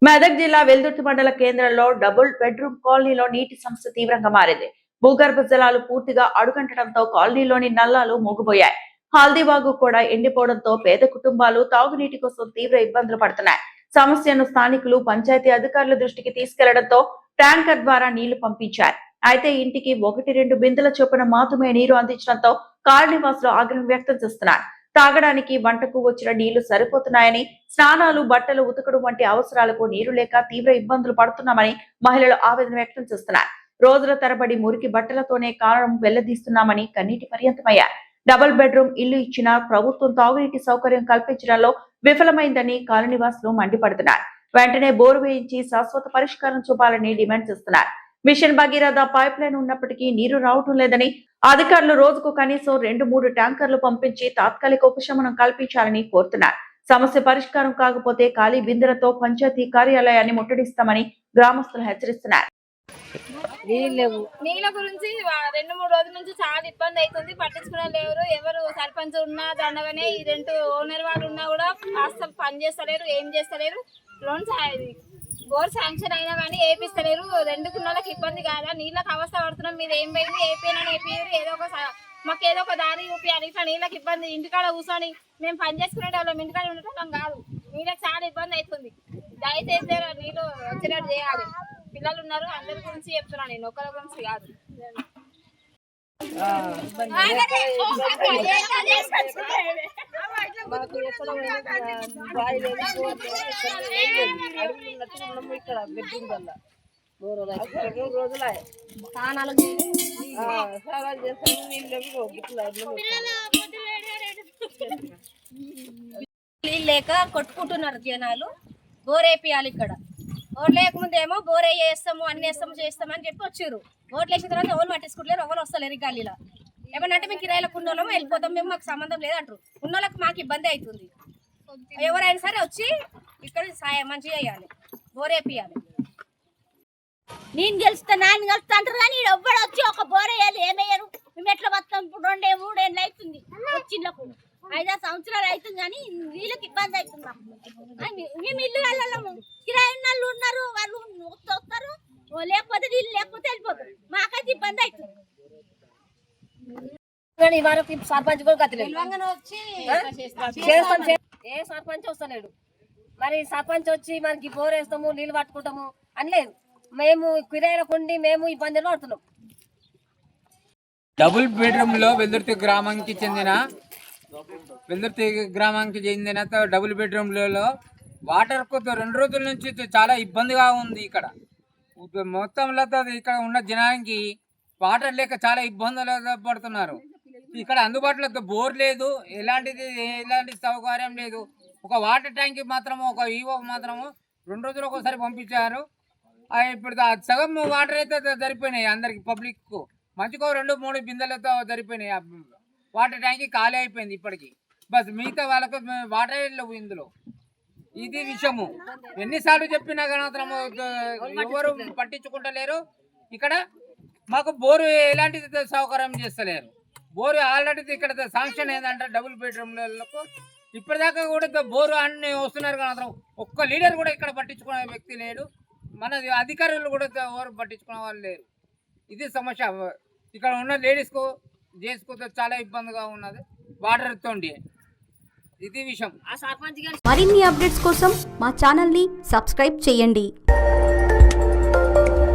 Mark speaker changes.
Speaker 1: మెదక్ జిల్లా వెల్దుర్తి మండల కేంద్రంలో డబుల్ బెడ్రూమ్ కాలనీలో నీటి సమస్య తీవ్రంగా మారింది. భూగర్భ జలాలు పూర్తిగా అడుగంటడంతో కాలనీలోని నల్లాలు మూగిపోయాయి. హల్దీబాగు కూడా ఎండిపోవడంతో పేద కుటుంబాలు తాగునీటి కోసం తీవ్ర ఇబ్బందులు పడుతున్నాయి. సమస్యను స్థానికులు పంచాయతీ అధికారుల దృష్టికి తీసుకెళ్లడంతో ట్యాంకర్ ద్వారా నీళ్లు పంపించారు. అయితే ఇంటికి 1-2 బిందెల చొప్పున మాత్రమే నీరు అందించడంతో కాలనీవాసులు ఆగ్రహం వ్యక్తం చేస్తున్నారు. తాగడానికి వంటకు వచ్చిన నీళ్లు సరిపోతున్నాయని, స్నానాలు బట్టలు ఉతకడం వంటి అవసరాలకు నీరు లేక తీవ్ర ఇబ్బందులు పడుతున్నామని మహిళలు ఆవేదన వ్యక్తం చేస్తున్నారు. రోజుల తరబడి మురికి బట్టలతోనే కారణం వెళ్లదీస్తున్నామని కన్నీటి పర్యంతమయ్యారు. డబుల్ బెడ్రూమ్ ఇల్లు ఇచ్చినా ప్రభుత్వం తాగునీటి సౌకర్యం కల్పించడంలో విఫలమైందని కాలనీవాసులు మండిపడుతున్నారు. వెంటనే బోరు వేయించి శాశ్వత పరిష్కారం చూపాలని డిమాండ్ చేస్తున్నారు. మిషన్ భగీరథ పైప్ లైన్ ఉన్నప్పటికీ నీరు రావటం లేదని, అధికారులు రోజుకు కనీసం 2-3 ట్యాంకర్లు పంపించి తాత్కాలిక ఉపశమనం కల్పించాలని కోరుతున్నారు. సమస్య పరిష్కారం కాకపోతే ఖాళీ బిందెలతో పంచాయతీ కార్యాలయాన్ని ముట్టడిస్తామని గ్రామస్తులు హెచ్చరిస్తున్నారు.
Speaker 2: నీళ్ళ గురించి 2-3 రోజుల నుంచి చాలా ఇబ్బంది అవుతుంది. పట్టించుకునే లేరు. ఎవరు సర్పంచ్ ఉన్నా దండగానే ఈ 2 ఓనర్ వాళ్ళు ఉన్నా కూడా అసలు పని చేస్తలేరు, ఏం చేస్తలేరు. లోన్స్ బోర్ శాంక్షన్ అయినా కానీ ఏపిస్తలేరు. 2 కున్నోళ్ళకి ఇబ్బంది కాదా? నీళ్ళకి అవస్థ పడుతున్నాం. మీరు ఏం పోయింది ఏపీనని ఏపీరు, మాకు ఏదో ఒక దారి చూపించాలి. ఇట్లా నీళ్ళకి ఇబ్బంది ఇంటికాడ కూర్చొని మేము పని చేసుకునే వాళ్ళం, ఇంటికాడ ఉండటం కాదు. నీళ్ళకి చాలా ఇబ్బంది అవుతుంది. దయచేసి నీళ్ళు వచ్చినట్టు చేయాలి. పిల్లలు ఉన్నారు, అందరి గురించి చెప్తున్నాను నేను, ఒకరి గురించి కాదు.
Speaker 3: ఇక్కడ బెడ్రూమ్ వల్ల 2 రోజులు స్నానాలు చేస్తాను.
Speaker 4: నీళ్ళు లేక కొట్టుకుంటున్నారు జనాలు. బోర్ వేపియాలి ఇక్కడ. బోర్ లేకముందేమో బోర్ వేస్తాము, అన్ని వేస్తాము, చేస్తామని చెప్పి వచ్చారు. బోర్లు వేసిన తర్వాత ఎవరు పట్టించుకుంటలేరు, ఎవరు వస్తలేరు ఈ గల్లీలో. ఏమన్నంటే మేము కిరాయిలకు ఉన్నోళ్ళము వెళ్ళిపోతాం, మేము మాకు సంబంధం లేదంటారు. ఉన్నోళ్ళకి మాకు ఇబ్బంది అవుతుంది. ఎవరైనా సరే వచ్చి ఇక్కడ సాయం మంచిగా చేయాలి, బోర్ వేపియాలి.
Speaker 5: నేను గెలుస్తా నాన్న గెలుస్తా అంటారు కానీ ఎవ్వడు వచ్చి ఒక బోర్ వేయాలి. ఏమయ్యారు? మేము ఎట్లా బతాం? ఇప్పుడు 2-3 ఏళ్ళు అవుతుంది వచ్చిళ్ళకు, 5-6 సంవత్సరాలు అవుతుంది కానీ వీళ్ళకి ఇబ్బంది అవుతుంది. మేము ఇల్లు వెళ్ళము, కిరాయి వాళ్ళు ఉన్నారు, వాళ్ళు వస్తారు, లేకపోతే వీళ్ళు లేకపోతే వెళ్ళిపోతారు. మాకైతే ఇబ్బంది అవుతుంది.
Speaker 4: వరకు సర్పంచ్ కూడా గతలేదు, ఏ సర్పంచ్ వస్తలేడు. మరి సర్పంచ్ వచ్చి మనకి బోర్ వేస్తాము, నీళ్ళు పట్టుకుంటాము అని లేదు. మేము కిరాయిలకు ఉండి మేము ఇబ్బందులు పడుతున్నాం.
Speaker 6: డబుల్ బెడ్రూమ్ లో వెల్దుర్తి గ్రామానికి చెందిన డబుల్ బెడ్రూమ్లలో వాటర్ కొత్త 2 రోజుల నుంచి చాలా ఇబ్బందిగా ఉంది. ఇక్కడ మొత్తంలో ఇక్కడ ఉన్న జనానికి వాటర్ లేక చాలా ఇబ్బందులు పడుతున్నారు. ఇక్కడ అందుబాటులో బోర్ లేదు, ఎలాంటి సౌకర్యం లేదు. ఒక వాటర్ ట్యాంక్ మాత్రము, ఒక ఈవో మాత్రము 2 రోజులు ఒకసారి పంపించారు. ఇప్పుడు సగం వాటర్ అయితే సరిపోయినాయి అందరికి, పబ్లిక్ మంచిగా 2-3 బిందెలతో సరిపోయినాయి. వాటర్ ట్యాంక్ ఖాళీ అయిపోయింది ఇప్పటికి. బస్ మిగతా వాళ్ళకు వాటర్ లేవు ఇందులో. ఇది విషయము. ఎన్నిసార్లు చెప్పినా కానీ ఎవరు పట్టించుకుంటలేరు. ఇక్కడ మాకు బోరు ఎలాంటి సౌకర్యం చేస్తలేరు. బోరు ఆల్రెడీ ఇక్కడ శాంక్షన్ ఏంటంటే డబుల్ బెడ్రూమ్లకు ఇప్పటిదాకా కూడా బోరు అన్ని వస్తున్నారు కానీ ఒక్క లీడర్ కూడా ఇక్కడ పట్టించుకునే వ్యక్తి లేడు. మన అధికారులు కూడా ఎవరు పట్టించుకునే వాళ్ళు లేరు. ఇది సమస్య. ఇక్కడ ఉన్న లేడీస్కు జెంట్స్కు చాలా ఇబ్బందిగా ఉన్నది వాటర్ తోండి. ఇది విషయం.
Speaker 7: మరిన్ని అప్డేట్స్ కోసం మా ఛానల్ని సబ్స్క్రైబ్ చేయండి.